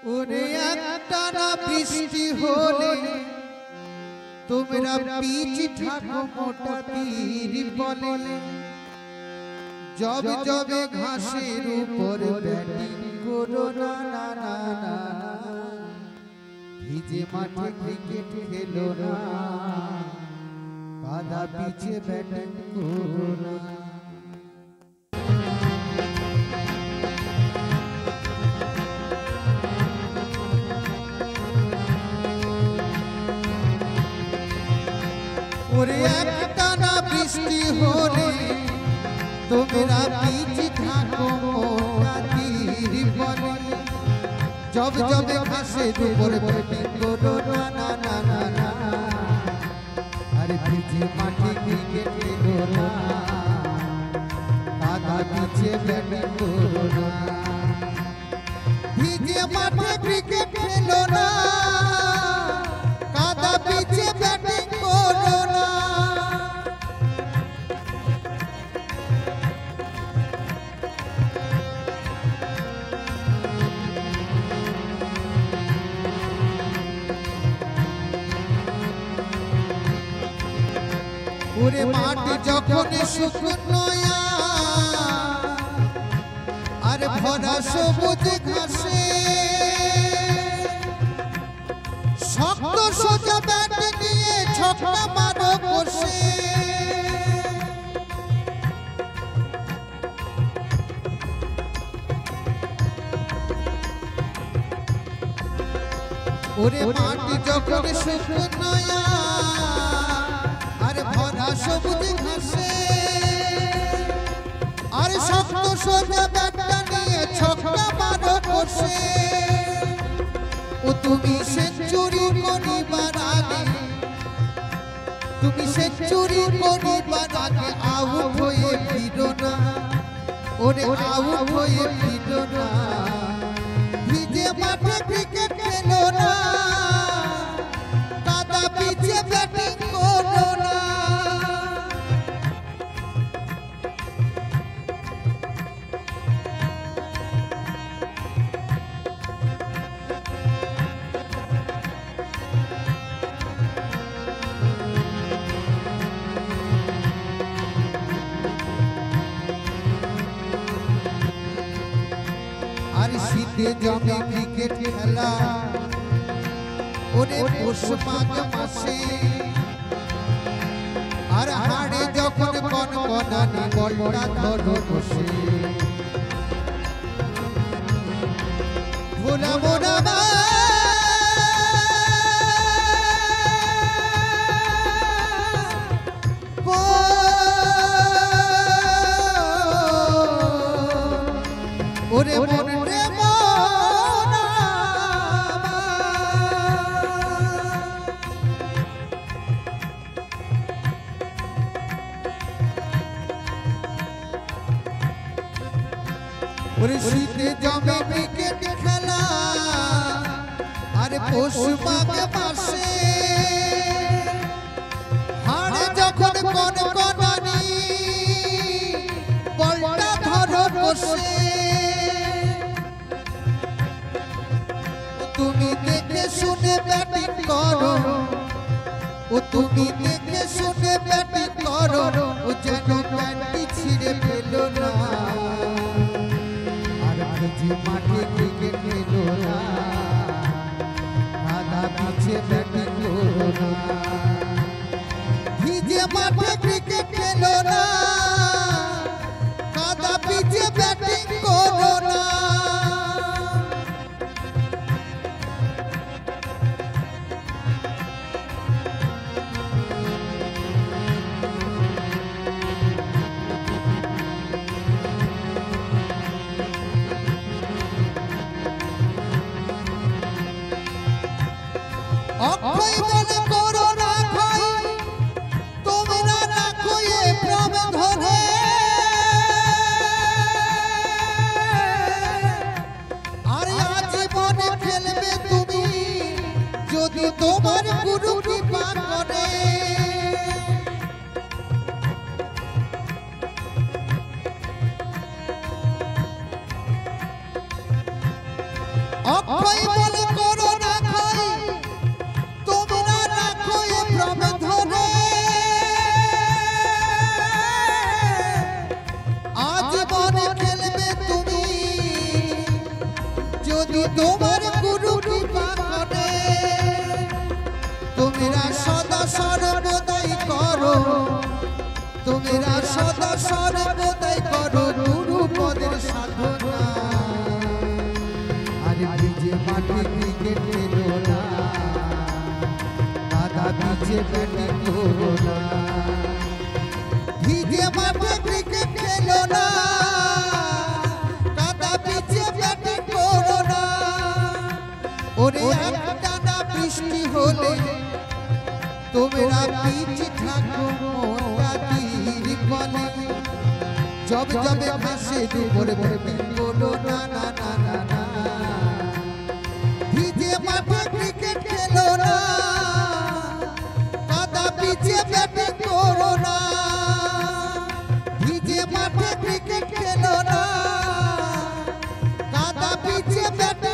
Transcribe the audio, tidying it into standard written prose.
ওরে একটানা বৃষ্টি হলে তোমরা পিচ ঠাকো মোটা তীর বলে জব জবে ঘাসের উপর ব্যাটিং করো না না না না ভিজে মাঠে ক্রিকেট খেলো না কাদা পিচে ব্যাটিং করো না। ওরে একটানা বৃষ্টি হলে তোমরা পিচ ঠাকো মোটা তীর বলে জব জবে ঘাসের উপর ব্যাটিং করো না না না না না আরে ভিজে মাঠে ক্রিকেট খেলো না কাদা পিচে ব্যাটিং করো না ভিজে মাঠে ক্রিকেট খেলো না কাদা পিচে ব্যাটিং করো না। ওরে মাটি যখন শুকনো আর ভরা সবুজ ঘাসে শক্ত সোজা ব্যাট নিয়ে ছক্কা মারো বসে ওরে মাটি যখন শুকনো ভরা সবুজ ঘাসে আর শক্ত সোজা ব্যাটটা নিয়ে ছক্কা মারো বসে ও তুমি সেঞ্চুরি করিবার আগে আউট হয়ে ফিরো না ওরে আউট হয়ে ফিরো না ভিজে মাঠে ক্রিকেট খেলো না কাদা পিচে ব্যাটিং করো না। আর শীতে জমে ক্রিকেট খেলা ওরে পৌষ মাঘ মাসে আর হাড়ে যখন কনকনানি বলটা ধরো বসে ভোলা মোরা ওরে ওরে শীতে জমে ক্রিকেট খেলা আর পৌষ মাঘ মাসে হাড়ে যখন কনকনানি বলটা ধরো বসে তুমি দেখে শুনে ব্যাটিং করো ও তুমি দেখে শুনে ব্যাটিং করো ও যেন ব্যাটটি ছিঁড়ে ফেলো না ভিজে মাঠে ক্রিকেট খেলো না কাদা পিচে ব্যাটিং করো না ভিজে মাঠে ক্রিকেট খেলো না কাদা পিচে ব্যাটিং করো না। অক্ষয় বলে করো না খাই তোমরা রাখো এ প্রেম ধরে আরে আজীবনে খেলবে তুমি যদি তোমার গুরু কৃপা করে অক্ষয় বলে করো না খাই তোমরা রাখো এ ভ্রম ধরে আজীবনে খেলবে তুমি যদি তোমার গুরু কৃপা করে তোমরা সদা সর্বদাই করো তোমরা সদা সর্বদাই করো গুরু পদের সাধনা আর ভিজে মাটি ক্রিকেট খেলো না দাদা ভিজে ব্যাটিং করো না ভিজে মাঠে ক্রিকেট খেলো না দাদা ভিজে ব্যাটিং করো না ওরে একটানা বৃষ্টি হলে তোমরা পিচ থাকো মোটা তীর বলে জব জবে ভাসে ডুবরে ব্যাটিং করো না না না না না ভিজে মাঠে ক্রিকেট খেলো না কাদা পিচে ব্যাটিং করো না ভিজে মাঠে ক্রিকেট খেলো না কাদা পিচে ব্যাটিং